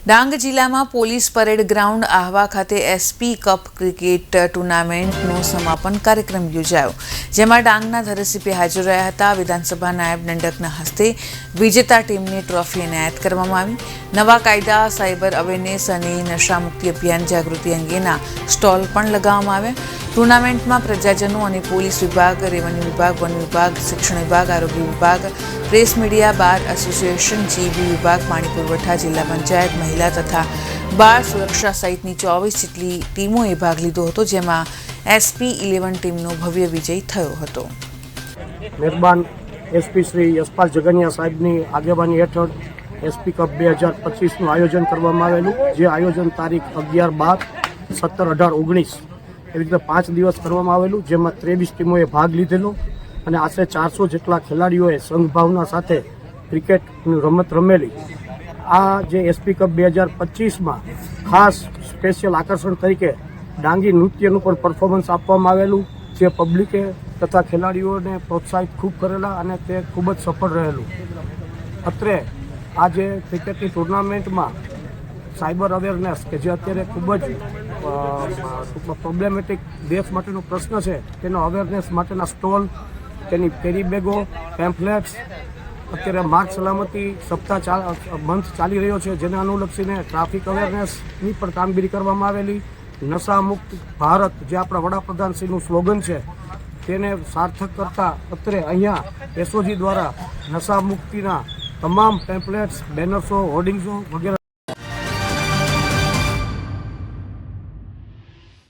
ડાંગ જિલ્લામાં police parade ground Ahwa ખાતે SP cup cricket ટુર્નામેન્ટનો સમાપન કાર્યક્રમ યોજાયો, જેમાં ડાંગના ધારાસભ્ય હાજર રહ્યા હતા। વિધાનસભા નાયબ દંડકના હસ્તે વિજેતા ટીમને ટ્રોફી એનાયત કરવામાં આવી। નવા કાયદા, સાયબર અવેરનેસ અને નશામુક્તિ અભિયાન જાગૃતિ અંગેના સ્ટોલ પણ લગાવવામાં આવ્યા। ટુર્નામેન્ટમાં પ્રજાજનો અને પોલીસ વિભાગ, રેવન્યુ વિભાગ, વન વિભાગ, શિક્ષણ વિભાગ, આરોગ્ય વિભાગ, press media, bar association, GB વિભાગ, પાણી પુરવઠા, જિલ્લા પંચાયત, મહિલા તથા બાળ સુરક્ષા સહિતની 24 જેટલી ટીમોએ ભાગ લીધો હતો, જેમાં SP11 ટીમનો ભવ્ય વિજય થયો હતો। મહેરબાન એસપી શ્રી યશપાલ જગનિયા સાહેબની આગેવાની હેઠળ એસપી કપ 2025નું આયોજન કરવામાં આવેલું, જે આયોજન તારીખ 11, 12, 17, 18, 19 એવી રીતે 5 દિવસ કરવામાં આવેલું, જેમાં 23 ટીમોએ ભાગ લીધેલો અને આશરે 400 જેટલા ખેલાડીઓએ સંઘભાવના સાથે ક્રિકેટની રમત રમેલી। આ જે એસપી કપ 2025માં ખાસ સ્પેશિયલ આકર્ષણ તરીકે ડાંગી નૃત્યનું પણ પરફોર્મન્સ આપવામાં આવેલું, જે પબ્લિકે તથા ખેલાડીઓને પ્રોત્સાહિત ખૂબ કરેલા અને તે ખૂબ જ સફળ રહેલું। અત્રે આ જે ક્રિકેટની ટુર્નામેન્ટમાં સાયબર અવેરનેસ કે જે અત્યારે ખૂબ જ પ્રોબ્લેમેટિક દેશ માટેનો પ્રશ્ન છે, તેનો અવેરનેસ માટેના સ્ટોલ, તેની કેરી બેગો, પેમ્ફલેટ્સ, અત્યારે માર્ગ સલામતી સપ્તાહ મંથ ચાલી રહ્યો છે, જેને અનુલક્ષીને ટ્રાફિક અવેરનેસની પણ કામગીરી કરવામાં આવેલી। નશા મુક્ત ભારત, જે આપણા વડાપ્રધાનશ્રીનું સ્લોગન છે, તેને સાર્થક કરતા અત્રે અહીંયા એસઓજી દ્વારા નશા મુક્તિના તમામ પેમ્ફલેટ્સ, બેનર્સો, હોર્ડિંગ્સો વગેરે